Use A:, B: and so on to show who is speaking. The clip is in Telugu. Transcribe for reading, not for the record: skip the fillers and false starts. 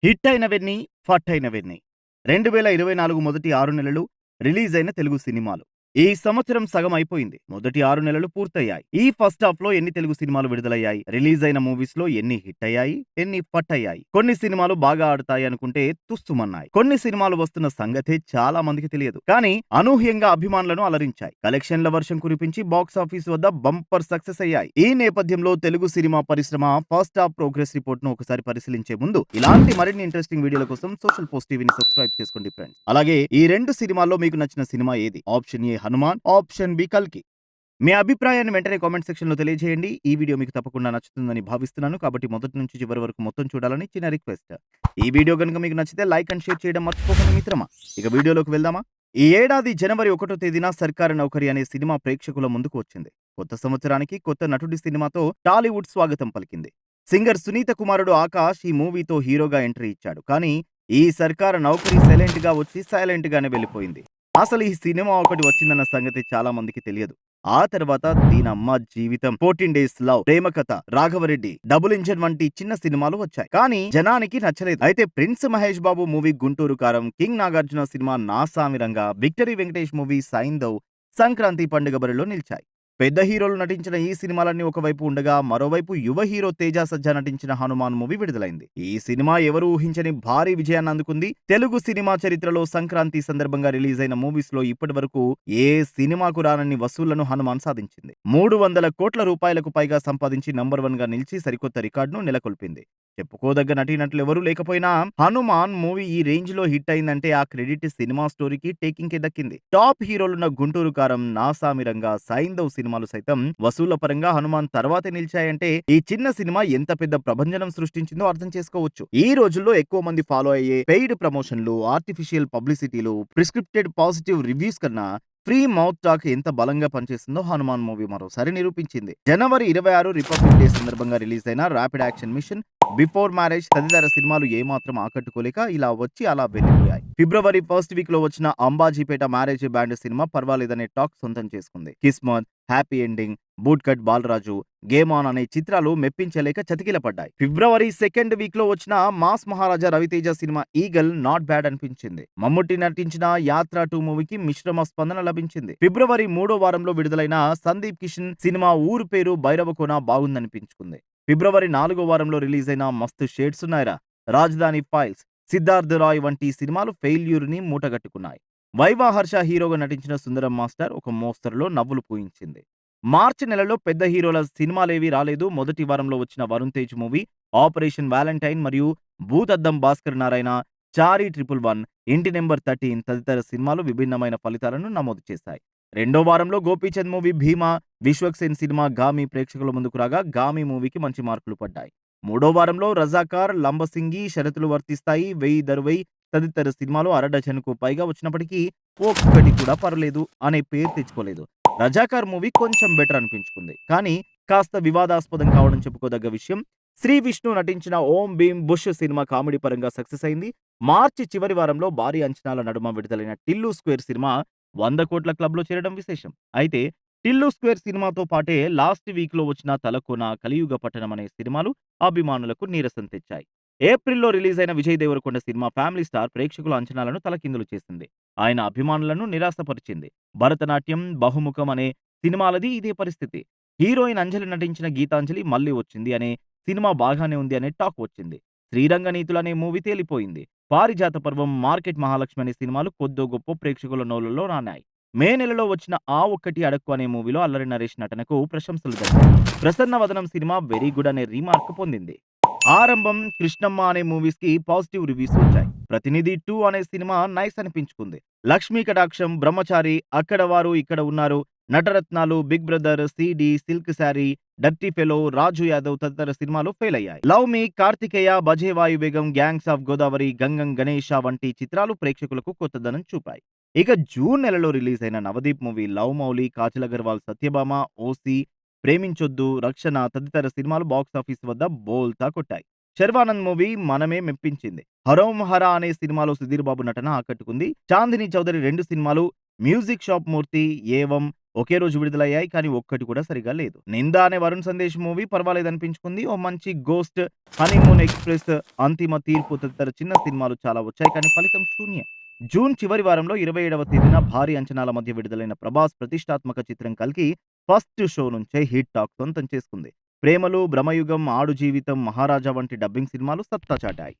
A: హిట్ అయినవెన్ని, ఫట్ అయినవెన్ని. 2024 మొదటి 6 నెలలు రిలీజ్ అయిన తెలుగు సినిమాలు. ఈ సంవత్సరం సగం అయిపోయింది. మొదటి 6 నెలలు పూర్తయ్యాయి. ఈ ఫస్ట్ హాఫ్‌లో ఎన్ని తెలుగు సినిమాలు విడుదలయ్యాయి? రిలీజ్ అయిన మూవీస్‌లో ఎన్ని హిట్ అయ్యాయి? ఎన్ని ఫట్ అయ్యాయి? కొన్ని సినిమాలు బాగా ఆడతాయి అనుకుంటే తుస్సుమన్నాయి. కొన్ని సినిమాలు వస్తున్న సంగతే చాలా మందికి తెలియదు. కానీ అనూహ్యంగా అభిమానులను అలరించాయి. కలెక్షన్ల వర్షం కురిపించి బాక్స్ ఆఫీస్ వద్ద బంపర్ సక్సెస్ అయ్యాయి. ఈ నేపథ్యంలో తెలుగు సినిమా పరిశ్రమ ఫస్ట్ హాఫ్ ప్రోగ్రెస్ రిపోర్ట్‌ను ఒకసారి పరిశీలించే ముందు ఇలాంటి మరిన్ని ఇంట్రెస్టింగ్ వీడియోల కోసం సోషల్ పోస్ట్ టీవీని సబ్స్క్రైబ్ చేసుకోండి ఫ్రెండ్స్. అలాగే ఈ 2 సినిమాల్లో మీకు నచ్చిన సినిమా ఏది? Option A Hanuman, option B కల్కి. మీ అభిప్రాయాన్ని వెంటనే కామెంట్ సెక్షన్‌లో తెలియజేయండి. ఈ వీడియో మీకు తప్పకుండా నచ్చుతుందని భావిస్తున్నాను. కాబట్టి మొదటి నుంచి చివరి వరకు మొత్తం చూడాలని చిన్న రిక్వెస్ట్. ఈ వీడియో గనుక మీకు నచ్చితే లైక్ అండ్ షేర్ చేయడం మర్చిపోకండి మిత్రమా. ఇక వీడియోలోకి వెళ్దామా? ఈ ఏడాది జనవరి 1వ తేదీన 'సర్కారు నౌకరీ' అనే సినిమా ప్రేక్షకుల ముందుకు వచ్చింది. కొత్త సంవత్సరానికి కొత్త నటుడి సినిమాతో టాలీవుడ్ స్వాగతం పలికింది. సింగర్ సునీత కుమారుడు ఆకాష్ ఈ మూవీతో హీరోగా ఎంట్రీ ఇచ్చాడు. కానీ ఈ 'సర్కారు నౌకరీ' సైలెంట్‌గా వచ్చి సైలెంట్‌గానే వెళ్ళిపోయింది. అసలు ఈ సినిమా ఒకటి వచ్చిందన్న సంగతి చాలా మందికి తెలియదు. ఆ తర్వాత దీనమ్మ జీవితం, 14 డేస్ లవ్, ప్రేమ కథ, రాఘవరెడ్డి, డబుల్ ఇంజన్ వంటి చిన్న సినిమాలు వచ్చాయి. కానీ జనానికి నచ్చలేదు. అయితే ప్రిన్స్ మహేష్ బాబు మూవీ గుంటూరు కారం, కింగ్ నాగార్జున సినిమా నా సామిరంగా, విక్టరీ వెంకటేష్ మూవీ సైంధవ్ సంక్రాంతి పండుగ బరిలో నిలిచాయి. పెద్ద హీరోలు నటించిన ఈ సినిమాలన్నీ ఒకవైపు ఉండగా, మరోవైపు యువ హీరో తేజ సజ్జా నటించిన హనుమాన్ మూవీ విడుదలైంది. ఈ సినిమా ఎవరు ఊహించని భారీ విజయాన్ని అందుకుంది. తెలుగు సినిమా చరిత్రలో సంక్రాంతి సందర్భంగా రిలీజ్ అయిన మూవీస్ లో ఇప్పటి వరకు ఏ సినిమాకు రానన్ని వసూళ్లను హనుమాన్ సాధించింది. 300 కోట్ల రూపాయలకు పైగా సంపాదించి నంబర్ 1 గా నిలిచి సరికొత్త రికార్డును నెలకొల్పింది. చెప్పుకోదగ్గ నటీనటులు ఎవరూ లేకపోయినా హనుమాన్ మూవీ ఈ రేంజ్ లో హిట్ అయిందంటే ఆ క్రెడిట్ సినిమా స్టోరీకి, టేకింగ్ కి దక్కింది. టాప్ హీరోలున్న గుంటూరు కారం, నా సామిరంగా, సైంధవ్ సినిమాలు సైతం వసూళ్ల పరంగా హనుమాన్ తర్వాతే నిలిచాయంటే ఈ చిన్న సినిమా ఎంత పెద్ద ప్రభంజనం సృష్టించిందో అర్థం చేసుకోవచ్చు. ఈ రోజుల్లో ఎక్కువ మంది ఫాలో అయ్యే పెయిడ్ ప్రమోషన్లు, ఆర్టిఫిషియల్ పబ్లిసిటీలు, ప్రిస్క్రిప్టెడ్ పాజిటివ్ రివ్యూస్ కన్నా ఫ్రీ మౌత్ టాక్ ఎంత బలంగా పనిచేస్తుందో హనుమాన్ మూవీ మరోసారి నిరూపించింది. జనవరి 26 రిపబ్లిక్ డే సందర్భంగా రిలీజ్ అయిన rapid action mission, before marriage తదితర సినిమాలు ఏమాత్రం ఆకట్టుకోలేక ఇలా వచ్చి అలా వెళ్లిపోయాయి. ఫిబ్రవరి ఫస్ట్ వీక్ లో వచ్చిన అంబాజీపేట మ్యారేజ్ బ్యాండ్ సినిమా పర్వాలేదనే టాక్ సొంతం చేసుకుంది. Kismat, Happy Ending, Boot Cut Balaraju, Game On అనే చిత్రాలు మెప్పించలేక చతికిలపడ్డాయి. ఫిబ్రవరి సెకండ్ వీక్ లో వచ్చిన mass Maharaja Raviteja cinema Eagle not bad అనిపించింది. మమ్ముట్టి నటించిన యాత్ర 2 మూవీకి మిశ్రమ స్పందన లభించింది. ఫిబ్రవరి 3వ వారంలో విడుదలైన సందీప్ కిషన్ సినిమా ఊరు పేరు భైరవకోన బాగుందనిపించుకుంది. ఫిబ్రవరి 4వ వారంలో రిలీజ్ అయిన మస్తు షేడ్స్ ఉన్నాయిరా, రాజధాని ఫైల్స్, సిద్ధార్థ్ రాయ్ వంటి సినిమాలు ఫెయిల్యూర్ ని మూటగట్టుకున్నాయి. వైవా హర్ష హీరోగా నటించిన సుందరం మాస్టర్ ఒక మోస్తరులో నవ్వులు పూయించింది. మార్చి నెలలో పెద్ద హీరోల సినిమాలేవీ రాలేదు. మొదటి వారంలో వచ్చిన Varun Tej movie operation Valentine మరియు భూతద్దం భాస్కర్ నారాయణ, చారీ 111, ఇంటి నెంబర్ 13 తదితర సినిమాలు విభిన్నమైన ఫలితాలను నమోదు చేశాయి. రెండో వారంలో గోపీచంద్ మూవీ భీమా, విశ్వక్ సేన్ సినిమా గామి ప్రేక్షకుల ముందుకు రాగా గామి మూవీకి మంచి మార్కులు పడ్డాయి. మూడో వారంలో రజాకార్, లంబసింగి, షరతులు వర్తిస్తాయి, 1000 దరువై తదితర సినిమాలు అరడజనుకు పైగా వచ్చినప్పటికీ ఒక్కటి కూడా పర్లేదు అనే పేరు తెచ్చుకోలేదు. రజాకార్ మూవీ కొంచెం బెటర్ అనిపించుకుంది. కానీ కాస్త వివాదాస్పదం కావడం చెప్పుకోదగ్గ విషయం. శ్రీ విష్ణు నటించిన ఓం భీమ్ బుష్ సినిమా కామెడీ పరంగా సక్సెస్ అయింది. మార్చి చివరి వారంలో భారీ అంచనాల నడుమ విడుదలైన టిల్లు స్క్వేర్ సినిమా 100 కోట్ల క్లబ్ లో చేరడం విశేషం. అయితే టిల్లు స్క్వేర్ సినిమాతో పాటే లాస్ట్ వీక్ లో వచ్చిన తలకోన, కలియుగ పట్టణం అనే సినిమాలు అభిమానులకు నీరసం తెచ్చాయి. ఏప్రిల్లో రిలీజ్ అయిన Vijay Deverakonda cinema family star ప్రేక్షకుల అంచనాలను తలకిందులు చేసింది. ఆయన అభిమానులను నిరాశపరిచింది. భరతనాట్యం, బహుముఖం అనే సినిమాలది ఇదే పరిస్థితి. హీరోయిన్ అంజలి నటించిన గీతాంజలి మళ్ళీ వచ్చింది అనే సినిమా బాగానే ఉంది అనే టాక్ వచ్చింది. శ్రీరంగ నీతులు అనే మూవీ తేలిపోయింది. పారిజాత పర్వం, మార్కెట్ మహాలక్ష్మి అనే సినిమాలు కొద్దో గొప్ప ప్రేక్షకుల నోళ్లలో నానాయి. మే నెలలో వచ్చిన ఆ ఒక్కటి అడక్కు అనే మూవీలో అల్లరి నరేష్ నటనకు ప్రశంసలు దక్కాయి. ప్రసన్న వదనం సినిమా వెరీ గుడ్ అనే రీమార్క్ పొందింది. ఆరంభం, కృష్ణమ్మ అనే మూవీస్ కి పాజిటివ్ రివ్యూస్ వచ్చాయి. ప్రతినిధి 2 అనే సినిమా నైస్ అనిపించుకుంది. లక్ష్మీ కటాక్షం, బ్రహ్మచారి, అక్కడ వారు ఇక్కడ ఉన్నారు, Natarathnalu, Big Brother, CD, Silk Saree, Dirty Fellow, Raju Yadav తదితర సినిమాలు ఫెయిల్ అయ్యాయి. Love Me, Karthikeya, Bhaje Vaayu Vegam, Gangs of Godavari, Gam Gam Ganesha వంటి చిత్రాలు ప్రేక్షకులకు కొత్తదనం చూపాయి. ఇక జూన్ నెలలో రిలీజ్ అయిన Navdeep movie Love Mouli, Kajal Aggarwal, Satyabhama, OC, Preminchoddu, Rakshana తదితర సినిమాలు బాక్సాఫీస్ వద్ద బోల్తా కొట్టాయి. శర్వానంద్ మూవీ మనమే మెప్పించింది. హరోం హరా అనే సినిమాలో సుధీర్ బాబు నటన ఆకట్టుకుంది. చాందిని చౌదరి 2 సినిమాలు, మ్యూజిక్ షాప్ మూర్తి, ఏవం, ఒకే రోజు విడుదలయ్యాయి. కానీ ఒక్కటి కూడా సరిగ్గా లేదు. 'నింద' అనే వరుణ్ సందేశ్ మూవీ పర్వాలేదనిపించుకుంది. ఓ మంచి గోస్ట్, 'హనీమూన్ ఎక్స్‌ప్రెస్', 'అంతిమ తీర్పు' తదితర చిన్న సినిమాలు చాలా వచ్చాయి. కానీ ఫలితం శూన్యం. జూన్ చివరి వారంలో 27వ తేదీన భారీ అంచనాల మధ్య విడుదలైన ప్రభాస్ ప్రతిష్టాత్మక చిత్రం 'కల్కి' ఫస్ట్ షో నుంచే హిట్ టాక్ సొంతం చేసుకుంది. 'ప్రేమలు', 'భ్రమయుగం', 'ఆడు జీవితం', 'మహారాజా' వంటి డబ్బింగ్ సినిమాలు సత్తా చాటాయి.